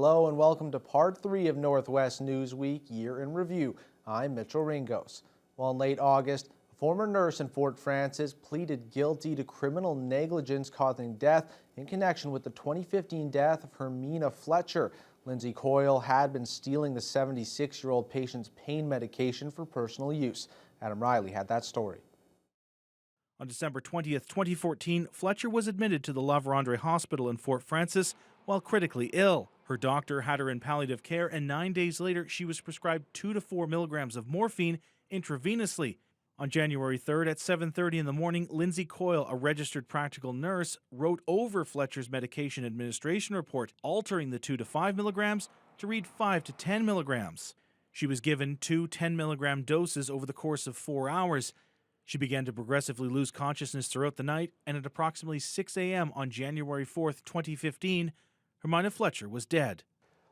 Hello and welcome to part 3 of Northwest Newsweek Year in Review. I'm Mitchell Ringos. Well, in late August, a former nurse in Fort Frances pleaded guilty to criminal negligence causing death in connection with the 2015 death of Hermina Fletcher. Lindsay Coyle had been stealing the 76-year-old patient's pain medication for personal use. Adam Reilly had that story. On December 20th, 2014, Fletcher was admitted to the La Vérendrye Hospital in Fort Frances while critically ill. Her doctor had her in palliative care, and 9 days later, she was prescribed 2 to 4 milligrams of morphine intravenously. On January 3rd at 7:30 in the morning, Lindsay Coyle, a registered practical nurse, wrote over Fletcher's medication administration report, altering the 2 to 5 milligrams to read 5 to 10 milligrams. She was given 2 10-milligram doses over the course of 4 hours. She began to progressively lose consciousness throughout the night, and at approximately 6 a.m. on January 4th, 2015, Hermina Fletcher was dead.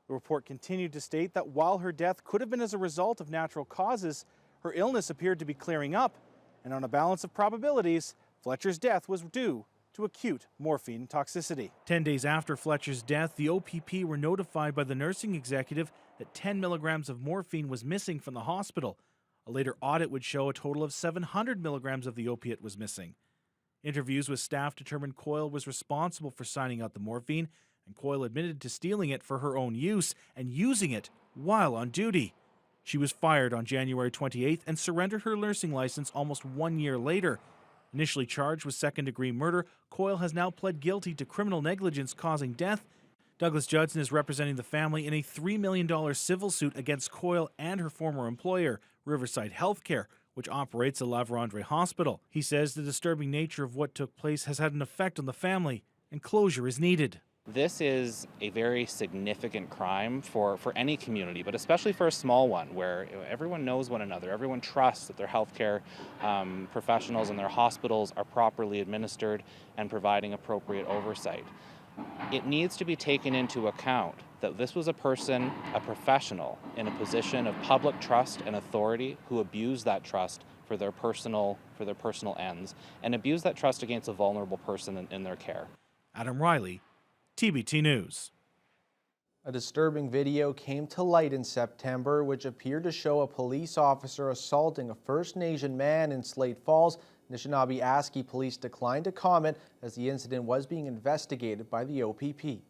The report continued to state that while her death could have been as a result of natural causes, her illness appeared to be clearing up, and on a balance of probabilities, Fletcher's death was due to acute morphine toxicity. 10 days after Fletcher's death, the OPP were notified by the nursing executive that 10 milligrams of morphine was missing from the hospital. A later audit would show a total of 700 milligrams of the opiate was missing. Interviews with staff determined Coyle was responsible for signing out the morphine, and Coyle admitted to stealing it for her own use and using it while on duty. She was fired on January 28th and surrendered her nursing license almost 1 year later. Initially charged with second-degree murder, Coyle has now pled guilty to criminal negligence causing death. Douglas Judson is representing the family in a $3 million civil suit against Coyle and her former employer, Riverside Healthcare, which operates a La Vérendrye hospital. He says the disturbing nature of what took place has had an effect on the family, and closure is needed. This is a very significant crime for any community, but especially for a small one where everyone knows one another. Everyone trusts that their healthcare professionals and their hospitals are properly administered and providing appropriate oversight. It needs to be taken into account that this was a person, a professional, in a position of public trust and authority who abused that trust for their personal ends and abused that trust against a vulnerable person in their care. Adam Reilly, TBT News. A disturbing video came to light in September, which appeared to show a police officer assaulting a First Nation man in Slate Falls. Anishinaabe police declined to comment as the incident was being investigated by the OPP.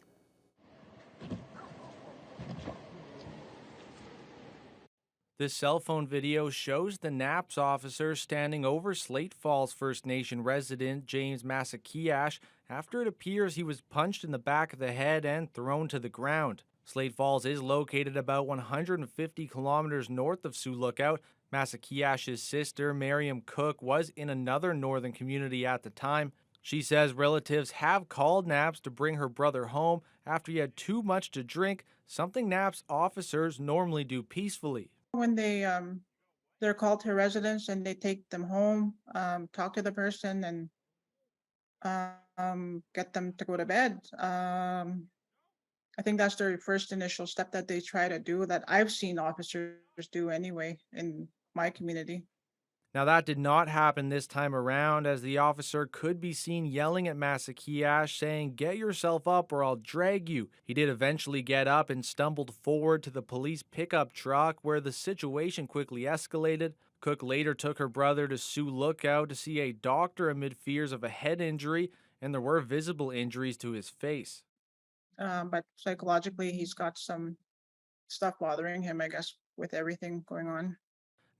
This cell phone video shows the NAPS officer standing over Slate Falls First Nation resident James Masakiash after it appears he was punched in the back of the head and thrown to the ground. Slate Falls is located about 150 kilometers north of Sioux Lookout. Masakiash's sister, Miriam Cook, was in another northern community at the time. She says relatives have called NAPS to bring her brother home after he had too much to drink, something NAPS officers normally do peacefully. When they're called to residence and they take them home, talk to the person and get them to go to bed. I think that's their first initial step that they try to do, that I've seen officers do anyway in my community. Now that did not happen this time around, as the officer could be seen yelling at Masakiash saying, "Get yourself up or I'll drag you." He did eventually get up and stumbled forward to the police pickup truck, where the situation quickly escalated. Cook later took her brother to Sioux Lookout to see a doctor amid fears of a head injury, and there were visible injuries to his face. But psychologically, he's got some stuff bothering him, I guess, with everything going on.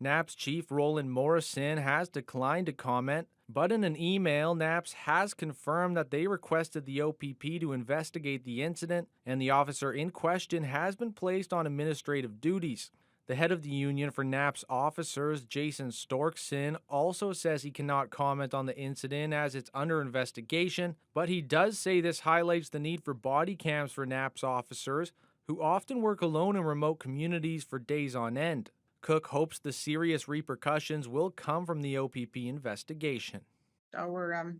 NAPS chief Roland Morrison has declined to comment, but in an email, NAPS has confirmed that they requested the OPP to investigate the incident, and the officer in question has been placed on administrative duties. The head of the union for NAPS officers, Jason Storkson, also says he cannot comment on the incident as it's under investigation, but he does say this highlights the need for body cams for NAPS officers, who often work alone in remote communities for days on end. Cook hopes the serious repercussions will come from the OPP investigation. Our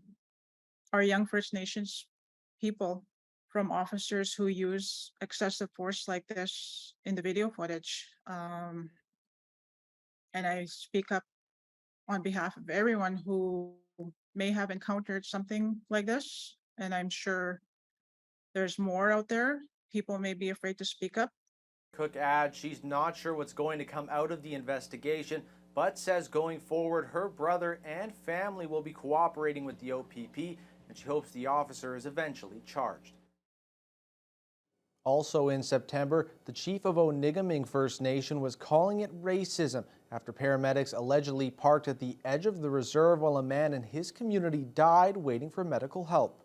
young First Nations people from officers who use excessive force like this in the video footage. And I speak up on behalf of everyone who may have encountered something like this. And I'm sure there's more out there. people may be afraid to speak up. Cook adds she's not sure what's going to come out of the investigation, but says going forward her brother and family will be cooperating with the OPP, and she hopes the officer is eventually charged. Also in September, the chief of Oneigaming First Nation was calling it racism after paramedics allegedly parked at the edge of the reserve while a man in his community died waiting for medical help.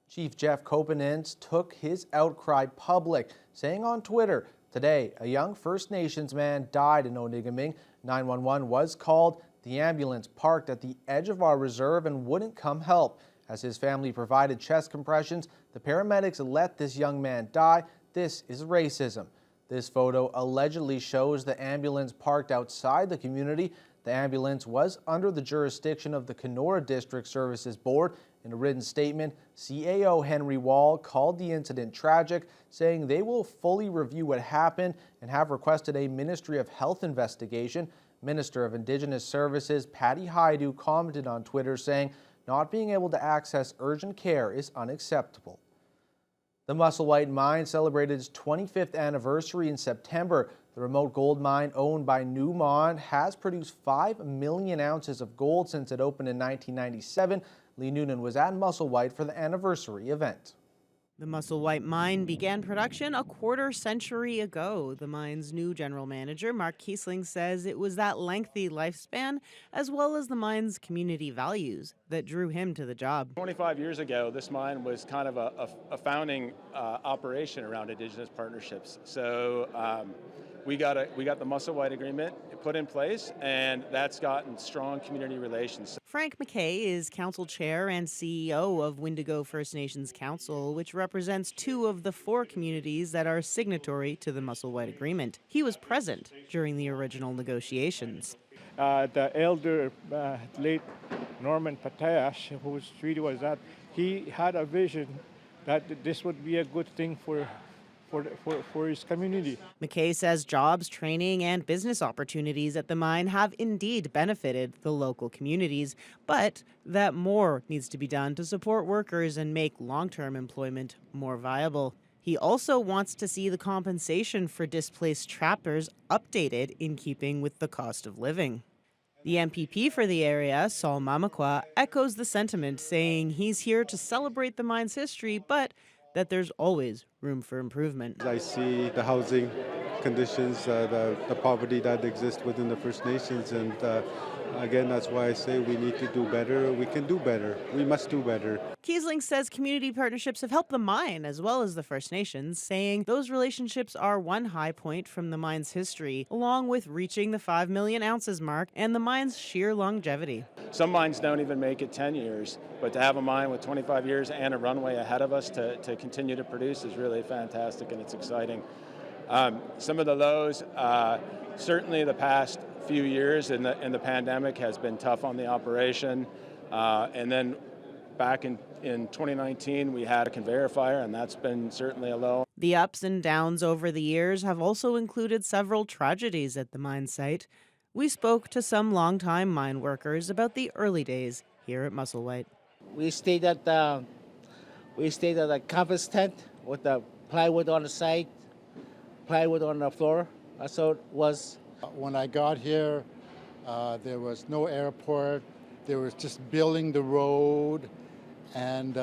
Chief Jeff Kopanens took his outcry public, saying on Twitter, "Today, a young First Nations man died in Oneigaming. 911 was called. The ambulance parked at the edge of our reserve and wouldn't come help. As his family provided chest compressions, the paramedics let this young man die. This is racism." This photo allegedly shows the ambulance parked outside the community. The ambulance was under the jurisdiction of the Kenora District Services Board. In a written statement, CAO Henry Wall called the incident tragic, saying they will fully review what happened and have requested a Ministry of Health investigation. Minister of Indigenous Services Patty Haidu commented on Twitter saying, "Not being able to access urgent care is unacceptable." The Musselwhite Mine celebrated its 25th anniversary in September. The remote gold mine owned by Newmont has produced 5 million ounces of gold since it opened in 1997. Lee Noonan was at Musselwhite for the anniversary event. The Musselwhite mine began production a quarter century ago. The mine's new general manager, Mark Kiesling, says it was that lengthy lifespan, as well as the mine's community values, that drew him to the job. 25 years ago, this mine was kind of a founding operation around Indigenous partnerships. So we got the Musselwhite Agreement put in place, and that's gotten strong community relations. Frank McKay is council chair and CEO of Wendigo First Nations Council, which represents 2 of the 4 communities that are signatory to the Musselwhite Agreement. He was present during the original negotiations. The elder, late Norman Patayash, whose treaty was that, he had a vision that this would be a good thing for his community. McKay says jobs, training, and business opportunities at the mine have indeed benefited the local communities, but that more needs to be done to support workers and make long-term employment more viable. He also wants to see the compensation for displaced trappers updated in keeping with the cost of living. The MPP for the area, Saul Mamakwa, echoes the sentiment, saying he's here to celebrate the mine's history, but that there's always room for improvement. I see the housing conditions, the poverty that exists within the First Nations, and again, that's why I say we need to do better. We can do better. We must do better. Kiesling says community partnerships have helped the mine as well as the First Nations, saying those relationships are one high point from the mine's history, along with reaching the 5 million ounces mark and the mine's sheer longevity. Some mines don't even make it 10 years, but to have a mine with 25 years and a runway ahead of us to continue to produce is really fantastic, and it's exciting. Some of the lows, certainly the past few years in the pandemic has been tough on the operation, and then back in 2019 we had a conveyor fire, and that's been certainly a low. The ups and downs over the years have also included several tragedies at the mine site. We spoke to some longtime mine workers about the early days here at Musselwhite. We stayed at a canvas tent with the plywood on the side, plywood on the floor. That's how it was. When I got here, there was no airport. There was just building the road, and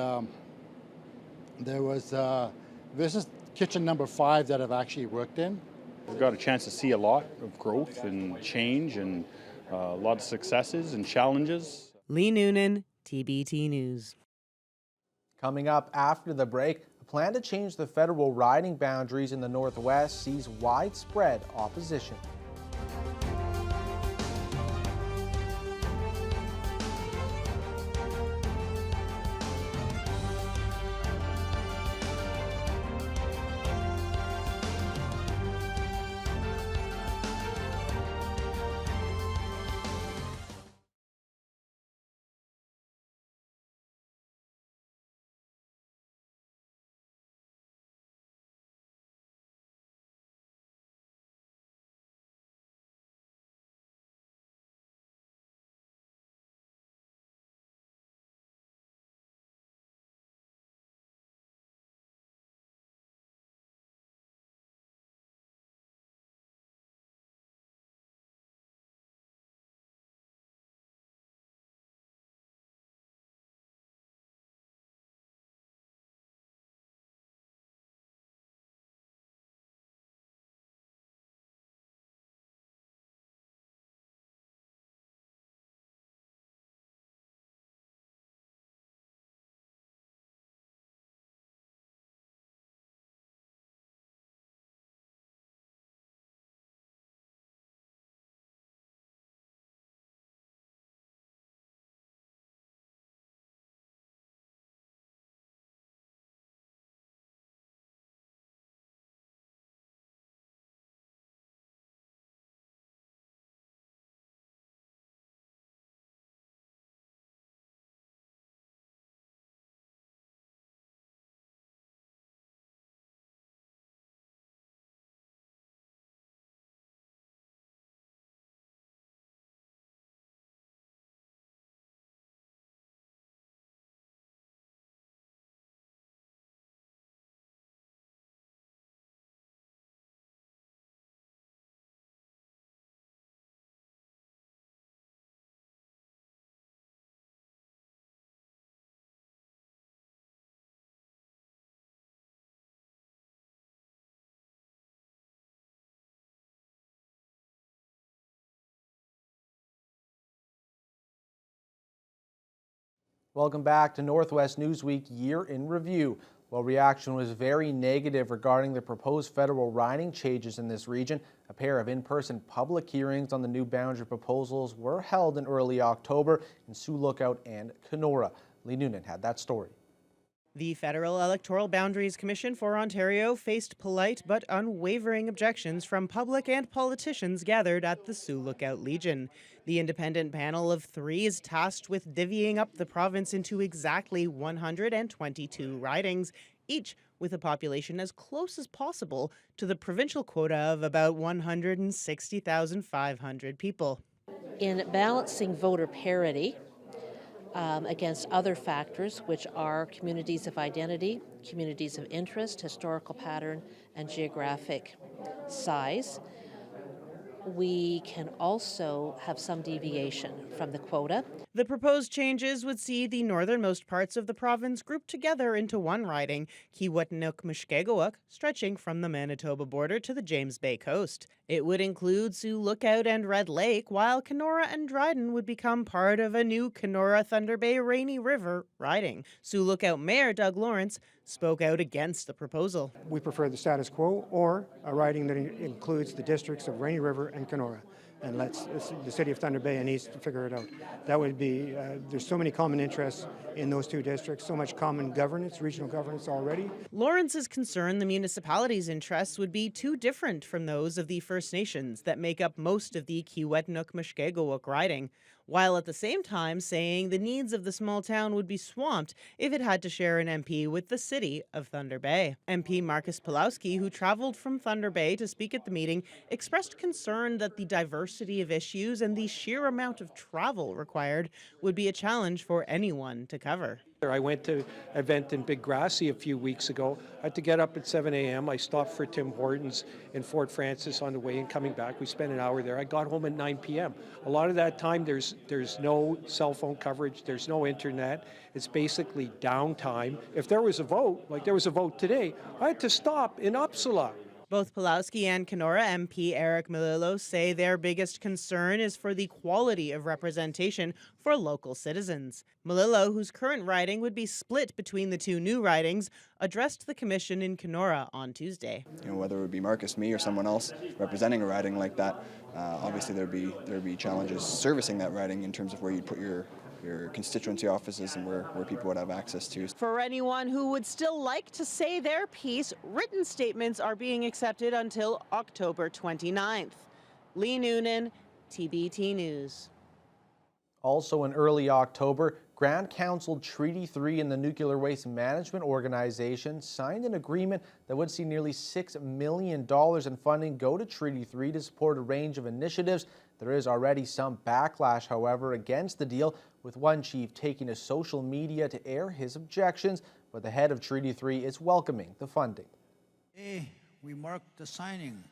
this is kitchen number 5 that I've actually worked in. We've got a chance to see a lot of growth and change, and a lot of successes and challenges. Lee Noonan, TBT News. Coming up after the break, a plan to change the federal riding boundaries in the Northwest sees widespread opposition. Welcome back to Northwest Newsweek Year in Review. While reaction was very negative regarding the proposed federal riding changes in this region, a pair of in-person public hearings on the new boundary proposals were held in early October in Sioux Lookout and Kenora. Lee Noonan had that story. The Federal Electoral Boundaries Commission for Ontario faced polite but unwavering objections from public and politicians gathered at the Sioux Lookout Legion. The independent panel of 3 is tasked with divvying up the province into exactly 122 ridings, each with a population as close as possible to the provincial quota of about 160,500 people. In balancing voter parity, against other factors, which are communities of identity, communities of interest, historical pattern, and geographic size. We can also have some deviation from the quota. The proposed changes would see the northernmost parts of the province grouped together into one riding, Kiiwetinoong-Mushkegowuk, stretching from the Manitoba border to the James Bay coast. It would include Sioux Lookout and Red Lake, while Kenora and Dryden would become part of a new Kenora-Thunder Bay-Rainy River riding. Sioux Lookout Mayor Doug Lawrence spoke out against the proposal. We prefer the status quo or a riding that includes the districts of Rainy River and Kenora, and lets the city of Thunder Bay and East figure it out. That would be, there's so many common interests in those 2 districts, so much common governance, regional governance already. Lawrence is concerned the municipality's interests would be too different from those of the First Nations that make up most of the Kiiwetinoong-Mushkegowuk riding, while at the same time saying the needs of the small town would be swamped if it had to share an MP with the city of Thunder Bay. MP Marcus Pulowski, who traveled from Thunder Bay to speak at the meeting, expressed concern that the diversity of issues and the sheer amount of travel required would be a challenge for anyone to cover. I went to an event in Big Grassy a few weeks ago. I had to get up at 7 a.m. I stopped for Tim Hortons in Fort Francis on the way and coming back. We spent an hour there. I got home at 9 p.m. A lot of that time there's no cell phone coverage, there's no internet. It's basically downtime. If there was a vote, like there was a vote today, I had to stop in Uppsala. Both Pulowski and Kenora MP Eric Melillo say their biggest concern is for the quality of representation for local citizens. Melillo, whose current riding would be split between the 2 new ridings, addressed the commission in Kenora on Tuesday. Whether it would be Marcus, me, or someone else representing a riding like that, obviously there'd be challenges servicing that riding in terms of where you'd put your constituency offices and where people would have access to. For anyone who would still like to say their piece, written statements are being accepted until October 29th. Lee Noonan, TBT News. Also in early October, Grand Council Treaty 3 and the Nuclear Waste Management Organization signed an agreement that would see nearly $6 million in funding go to Treaty 3 to support a range of initiatives. There is already some backlash, however, against the deal, with one chief taking to social media to air his objections, but the head of Treaty 3 is welcoming the funding. Today, we mark the signing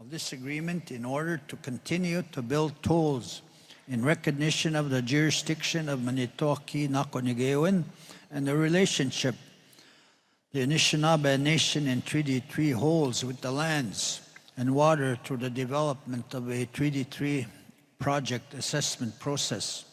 of this agreement in order to continue to build tools in recognition of the jurisdiction of Manitoki Nakonigewin and the relationship the Anishinaabe Nation in Treaty 3 holds with the lands and water through the development of a Treaty 3 project assessment process.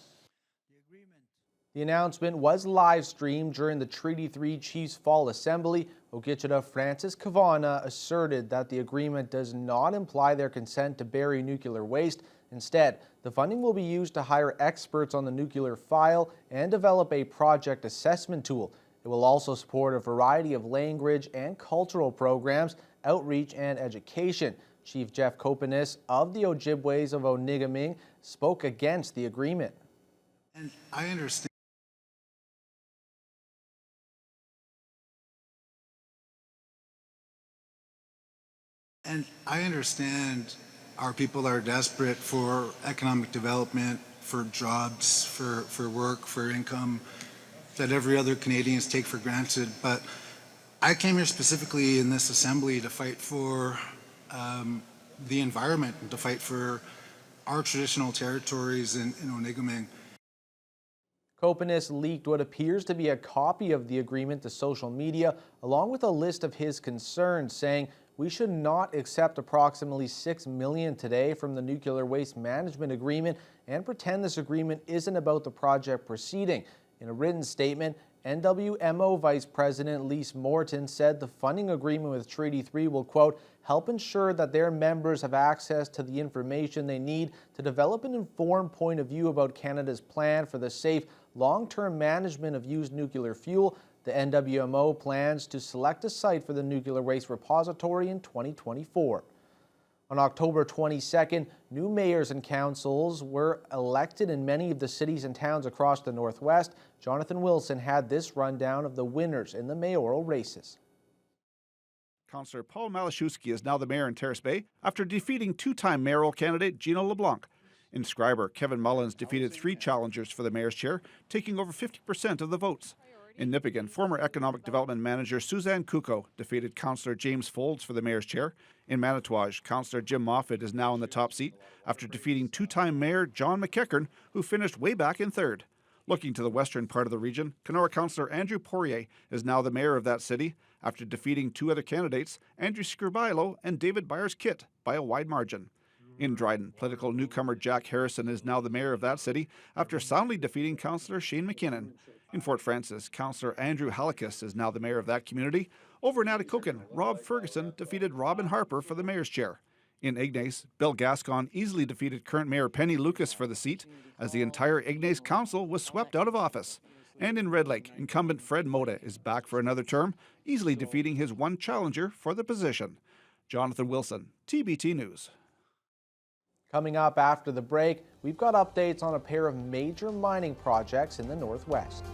The announcement was live streamed during the Treaty 3 Chiefs Fall Assembly. Ogichita Francis Kavana asserted that the agreement does not imply their consent to bury nuclear waste. Instead, the funding will be used to hire experts on the nuclear file and develop a project assessment tool. It will also support a variety of language and cultural programs, outreach, and education. Chief Jeff Kopanis of the Ojibways of Oneigaming spoke against the agreement. And I understand. And I understand our people are desperate for economic development, for jobs, for work, for income that every other Canadians take for granted. But I came here specifically in this assembly to fight for the environment and to fight for our traditional territories in Oneigaming. Kopanis leaked what appears to be a copy of the agreement to social media, along with a list of his concerns, saying we should not accept approximately $6 million today from the Nuclear Waste Management Agreement and pretend this agreement isn't about the project proceeding. In a written statement, NWMO Vice President Lise Morton said the funding agreement with Treaty 3 will, quote, help ensure that their members have access to the information they need to develop an informed point of view about Canada's plan for the safe, long-term management of used nuclear fuel. The NWMO plans to select a site for the nuclear waste repository in 2024. On October 22nd, new mayors and councils were elected in many of the cities and towns across the Northwest. Jonathan Wilson had this rundown of the winners in the mayoral races. Councillor Paul Malashewski is now the mayor in Terrace Bay after defeating two-time mayoral candidate Gino LeBlanc. In Scriber, Kevin Mullins defeated 3 challengers for the mayor's chair, taking over 50% of the votes. In Nipigon, former Economic Development Manager Suzanne Kuko defeated Councillor James Folds for the mayor's chair. In Manitouwadge, Councillor Jim Moffat is now in the top seat after defeating two-time Mayor John McEachern, who finished way back in third. Looking to the western part of the region, Kenora Councillor Andrew Poirier is now the mayor of that city after defeating 2 other candidates, Andrew Scribilo and David Byers-Kitt, by a wide margin. In Dryden, political newcomer Jack Harrison is now the mayor of that city after soundly defeating Councillor Shane McKinnon. In Fort Frances, Councillor Andrew Hallekas is now the mayor of that community. Over in Atikokan, Rob Ferguson defeated Robin Harper for the mayor's chair. In Ignace, Bill Gascon easily defeated current Mayor Penny Lucas for the seat, as the entire Ignace Council was swept out of office. And in Red Lake, incumbent Fred Moda is back for another term, easily defeating his one challenger for the position. Jonathan Wilson, TBT News. Coming up after the break, we've got updates on a pair of major mining projects in the Northwest.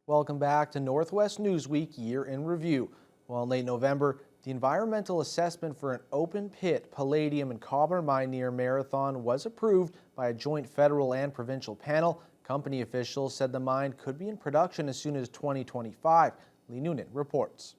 Welcome back to Northwest Newsweek Year in Review. Well, in late November, the environmental assessment for an open pit palladium and copper mine near Marathon was approved by a joint federal and provincial panel. Company officials said the mine could be in production as soon as 2025. Lee Noonan reports.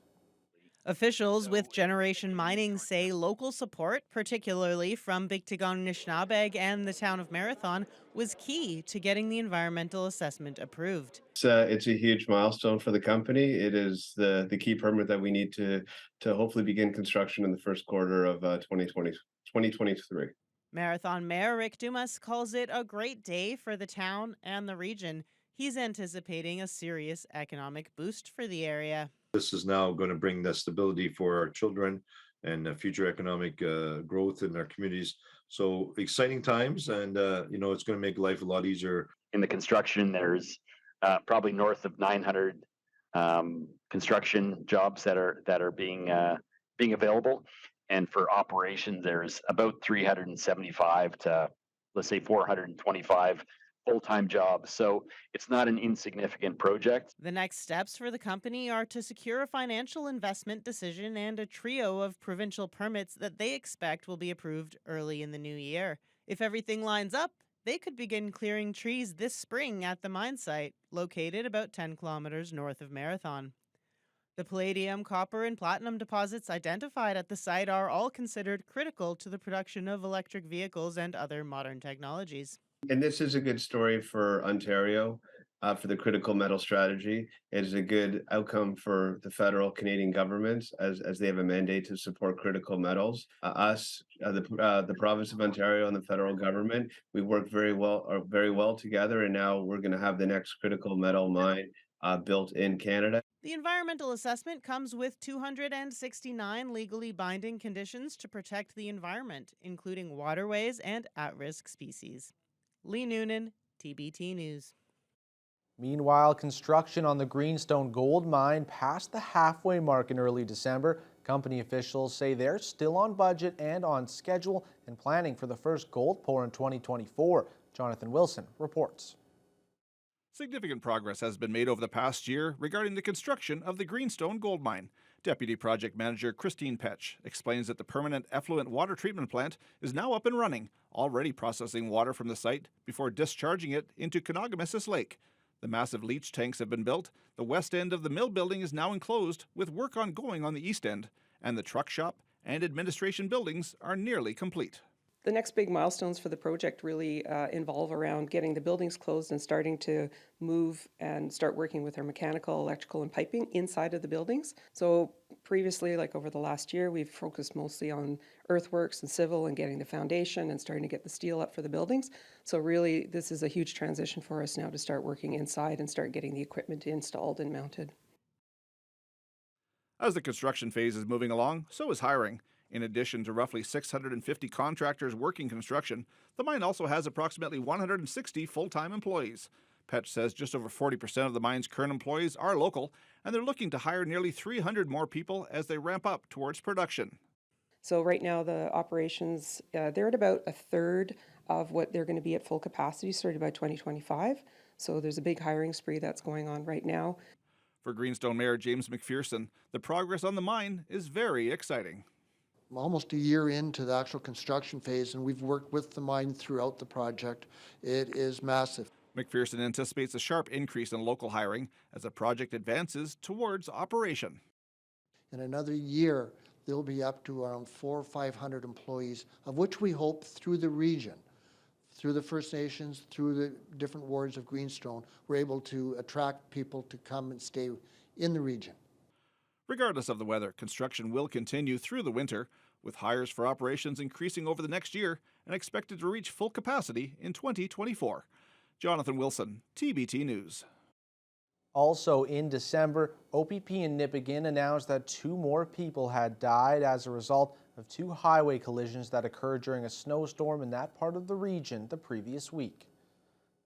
Officials with Generation Mining say local support, particularly from Bigtigong Nishnabeg and the town of Marathon, was key to getting the environmental assessment approved. It's a huge milestone for the company. It is the key permit that we need to hopefully begin construction in the first quarter of 2023. Marathon Mayor Rick Dumas calls it a great day for the town and the region. He's anticipating a serious economic boost for the area. This is now going to bring the stability for our children and future economic growth in our communities. So exciting times, and it's going to make life a lot easier. In the construction, there's probably north of 900 construction jobs that are being available, and for operations, there's about 375 to, let's say, 425 full-time jobs. So it's not an insignificant project. The next steps for the company are to secure a financial investment decision and a trio of provincial permits that they expect will be approved early in the new year. If everything lines up, they could begin clearing trees this spring at the mine site, located about 10 kilometers north of Marathon. The palladium, copper, and platinum deposits identified at the site are all considered critical to the production of electric vehicles and other modern technologies. And this is a good story for Ontario, for the critical metal strategy. It is a good outcome for the federal Canadian governments as they have a mandate to support critical metals. The province of Ontario and the federal government, we work very well together, and now we're going to have the next critical metal mine built in Canada. The environmental assessment comes with 269 legally binding conditions to protect the environment, including waterways and at-risk species. Lee Noonan, TBT News. Meanwhile, construction on the Greenstone gold mine passed the halfway mark in early December. Company officials say they're still on budget and on schedule and planning for the first gold pour in 2024. Jonathan Wilson reports. Significant progress has been made over the past year regarding the construction of the Greenstone gold mine. Deputy Project Manager Christine Petch explains that the permanent effluent water treatment plant is now up and running, already processing water from the site before discharging it into Conogamissus Lake. The massive leach tanks have been built, the west end of the mill building is now enclosed, with work ongoing on the east end, and the truck shop and administration buildings are nearly complete. The next big milestones for the project really involve around getting the buildings closed and starting to move and start working with our mechanical, electrical, and piping inside of the buildings. So previously, like over the last year, we've focused mostly on earthworks and civil and getting the foundation and starting to get the steel up for the buildings. So really, this is a huge transition for us now to start working inside and start getting the equipment installed and mounted. As the construction phase is moving along, so is hiring. In addition to roughly 650 contractors working construction, the mine also has approximately 160 full-time employees. Petch says just over 40% of the mine's current employees are local, and they're looking to hire nearly 300 more people as they ramp up towards production. So right now the operations, they're at about a third of what they're going to be at full capacity, started by 2025. So there's a big hiring spree that's going on right now. For Greenstone Mayor James McPherson, the progress on the mine is very exciting. Almost a year into the actual construction phase, and we've worked with the mine throughout the project. It is massive. McPherson anticipates a sharp increase in local hiring as the project advances towards operation. In another year, there'll be up to around 400 or 500 employees, of which we hope through the region, through the First Nations, through the different wards of Greenstone, we're able to attract people to come and stay in the region. Regardless of the weather, construction will continue through the winter, with hires for operations increasing over the next year and expected to reach full capacity in 2024. Jonathan Wilson, TBT News. Also in December, OPP in Nipigon announced that 2 more people had died as a result of 2 highway collisions that occurred during a snowstorm in that part of the region the previous week.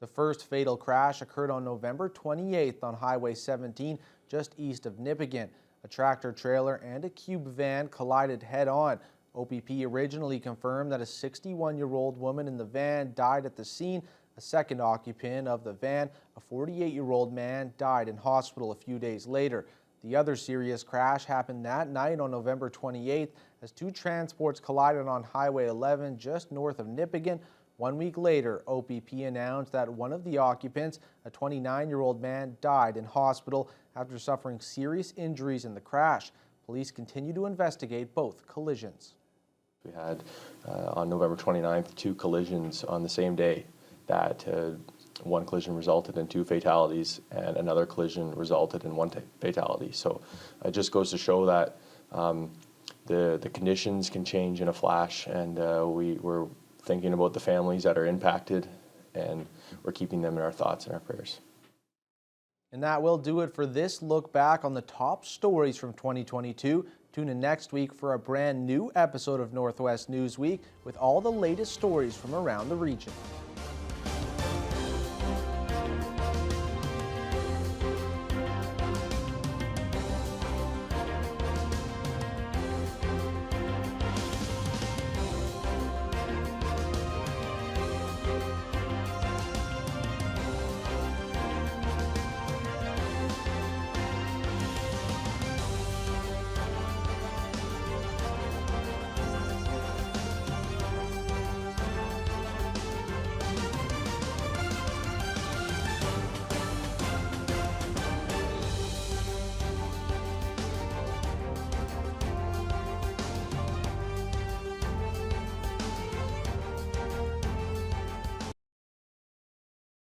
The first fatal crash occurred on November 28th on Highway 17, just east of Nipigon. A tractor trailer and a cube van collided head-on. OPP originally confirmed that a 61-year-old woman in the van died at the scene. A second occupant of the van, a 48-year-old man, died in hospital a few days later. The other serious crash happened that night on November 28th as 2 transports collided on Highway 11 just north of Nipigon. 1 week later, OPP announced that one of the occupants, a 29-year-old man, died in hospital after suffering serious injuries in the crash. Police continue to investigate both collisions. We had on November 29th 2 collisions on the same day that one collision resulted in 2 fatalities and another collision resulted in 1 fatality. So it just goes to show that the conditions can change in a flash, and we're thinking about the families that are impacted, and we're keeping them in our thoughts and our prayers. And that will do it for this look back on the top stories from 2022. Tune in next week for a brand new episode of Northwest Newsweek with all the latest stories from around the region.